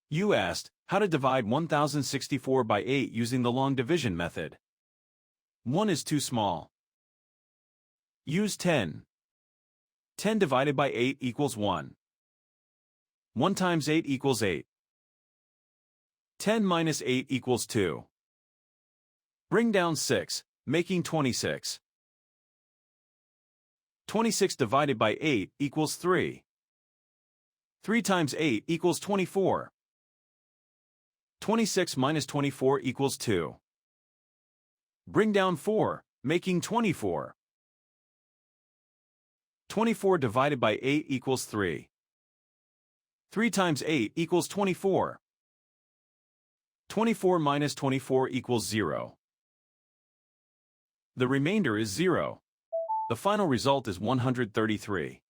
You asked, how to divide 1064 by 8 using the long division method. 1 is too small. Use 10. 10 divided by 8 equals 1. 1 times 8 equals 8. 10 minus 8 equals 2. Bring down 6, making 26. 26 divided by 8 equals 3. 3 times 8 equals 24. 26 minus 24 equals 2. Bring down 4, making 24. 24 divided by 8 equals 3. 3 times 8 equals 24. 24 minus 24 equals 0. The remainder is 0. The final result is 133.